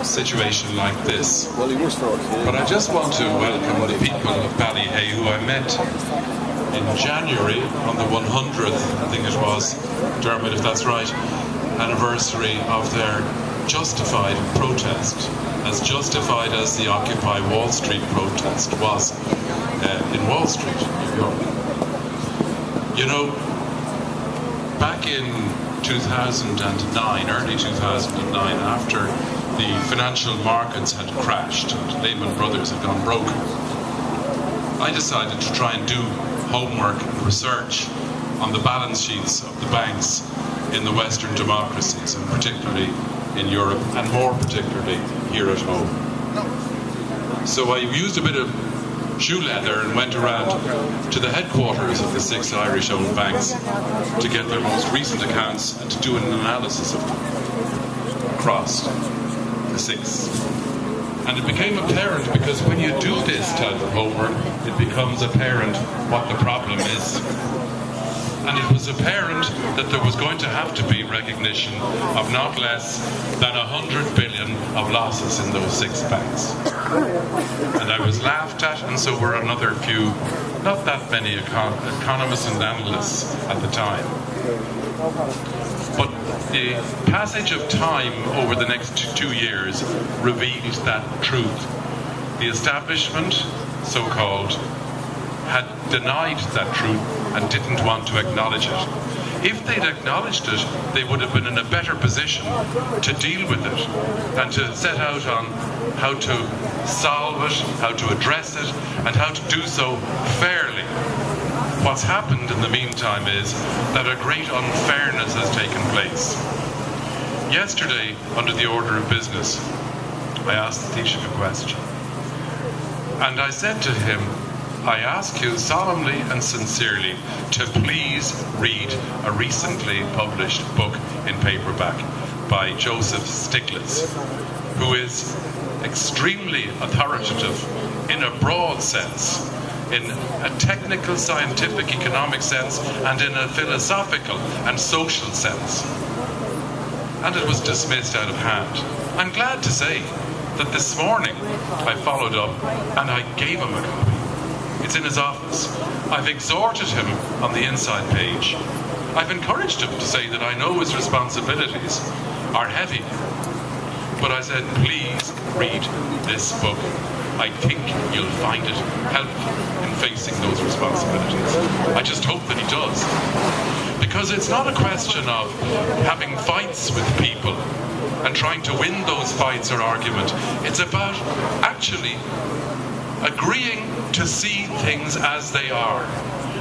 situation like this. But I just want to welcome the people of Ballyhea who I met in January on the 100th, I think it was, Dermot, if that's right, anniversary of their justified protest, as justified as the Occupy Wall Street protest was in Wall Street, New York. You know, back in 2009, early 2009, after the financial markets had crashed and Lehman Brothers had gone broke, I decided to try and do homework and research on the balance sheets of the banks in the Western democracies, and particularly in Europe, and more particularly here at home. So I used a bit of shoe leather and went around to the headquarters of the 6 Irish-owned banks to get their most recent accounts and to do an analysis of them across the 6. And it became apparent, because when you do this type of homework, it becomes apparent what the problem is. And it was apparent that there was going to have to be recognition of not less than 100 billion of losses in those 6 banks. And I was laughed at, and so were another few, not that many economists and analysts at the time. But the passage of time over the next 2 years revealed that truth. The establishment, so-called, had denied that truth and didn't want to acknowledge it. If they'd acknowledged it, they would have been in a better position to deal with it and to set out on how to solve it, how to address it, and how to do so fairly. What's happened in the meantime is that a great unfairness has taken place. Yesterday, under the order of business, I asked the Taoiseach a question. And I said to him, I ask you solemnly and sincerely to please read a recently published book in paperback by Joseph Stiglitz, who is extremely authoritative in a broad sense, in a technical, scientific, economic sense, and in a philosophical and social sense. And it was dismissed out of hand. I'm glad to say that this morning I followed up and I gave him a copy. It's in his office. I've exhorted him on the inside page. I've encouraged him to say that I know his responsibilities are heavy. But I said, please read this book. I think you'll find it helpful in facing those responsibilities. I just hope that he does. Because it's not a question of having fights with people and trying to win those fights or argument. It's about actually agreeing to see things as they are.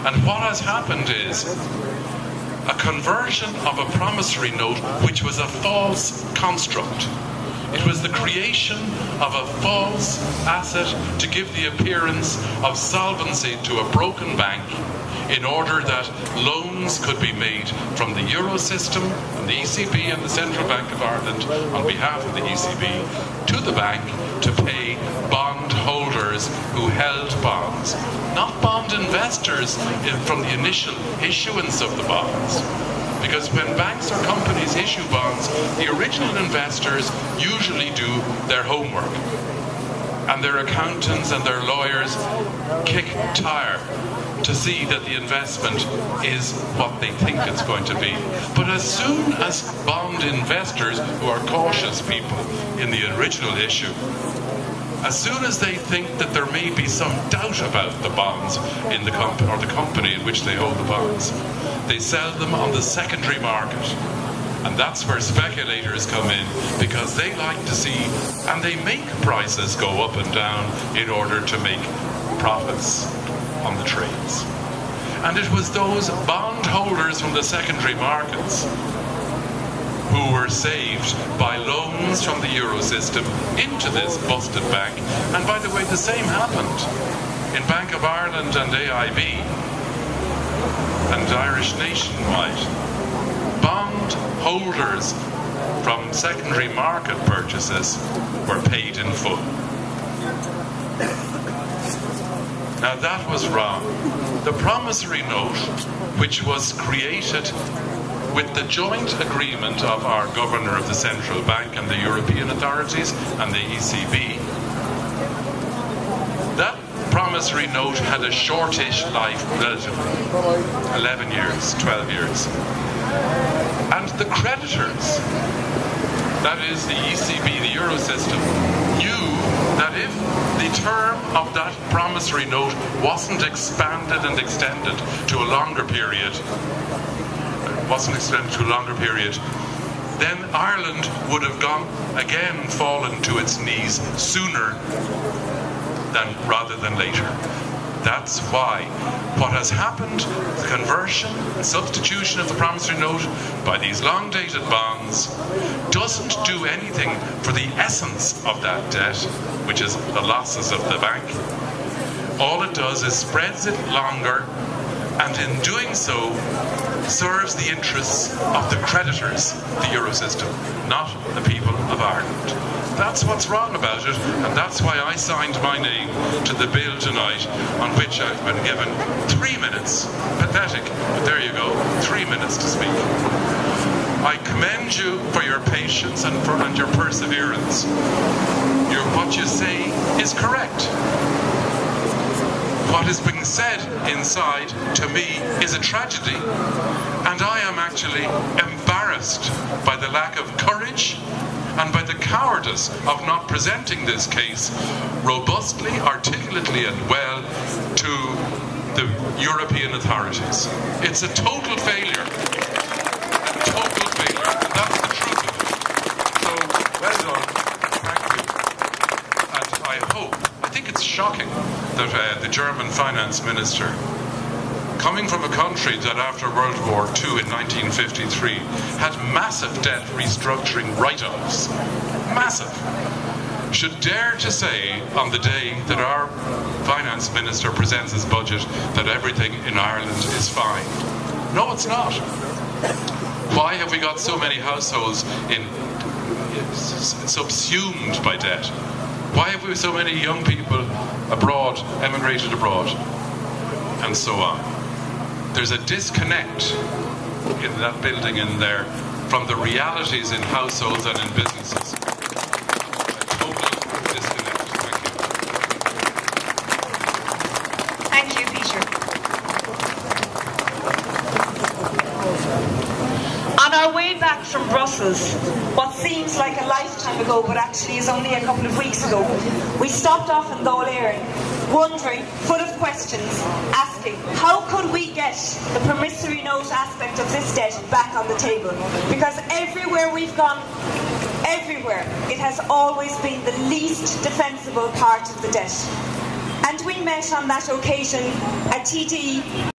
And what has happened is a conversion of a promissory note, which was a false construct. It was the creation of a false asset to give the appearance of solvency to a broken bank in order that loans could be made from the Euro system, from the ECB and the Central Bank of Ireland on behalf of the ECB to the bank to pay bondholders who held bonds, not bond investors from the initial issuance of the bonds. Because when banks or companies issue bonds, the original investors usually do their homework. And their accountants and their lawyers kick tire to see that the investment is what they think it's going to be. But as soon as bond investors, who are cautious people in the original issue, as soon as they think that there may be some doubt about the bonds in the company or the company in which they hold the bonds, they sell them on the secondary market. And that's where speculators come in, because they like to see, and they make prices go up and down in order to make profits on the trades. And it was those bondholders from the secondary markets who were saved by loans from the Euro system into this busted bank. And by the way, the same happened in Bank of Ireland and AIB and Irish Nationwide. Bond holders from secondary market purchases were paid in full. Now that was wrong. The promissory note, which was created with the joint agreement of our governor of the central bank and the European authorities and the ECB, that promissory note had a shortish life, relatively, 11 years, 12 years. And the creditors, that is the ECB, the Eurosystem, knew that if the term of that promissory note wasn't expanded and extended to a longer period, then Ireland would have fallen to its knees sooner rather than later. That's why what has happened, the conversion and substitution of the promissory note by these long-dated bonds, doesn't do anything for the essence of that debt, which is the losses of the bank. All it does is spreads it longer, and in doing so serves the interests of the creditors, the Eurosystem, not the people of Ireland. That's what's wrong about it, and that's why I signed my name to the bill tonight, on which I've been given 3 minutes. Pathetic, but there you go, 3 minutes to speak. I commend you for your patience and your perseverance. What you say is correct. What is being said inside, to me, is a tragedy, and I am actually embarrassed by the lack of courage and by the cowardice of not presenting this case robustly, articulately and well to the European authorities. It's a total failure. A total failure. And that's the truth of it. So, well done. Thank you. And I think it's shocking that the German finance minister, coming from a country that after World War II in 1953 had massive debt restructuring write-offs, massive, should dare to say on the day that our finance minister presents his budget that everything in Ireland is fine. No, it's not. Why have we got so many households subsumed by debt? Why have we so many young people abroad, emigrated abroad, and so on? There's a disconnect in that building in there from the realities in households and in businesses. A total disconnect. Thank you. Thank you, Peter. On our way back from Brussels, what seems like a lifetime ago but actually is only a couple of weeks ago, we stopped off in Dáil, wondering, full of questions, asking how could we get the promissory note aspect of this debt back on the table? Because everywhere we've gone, everywhere, it has always been the least defensible part of the debt. And we met on that occasion a TD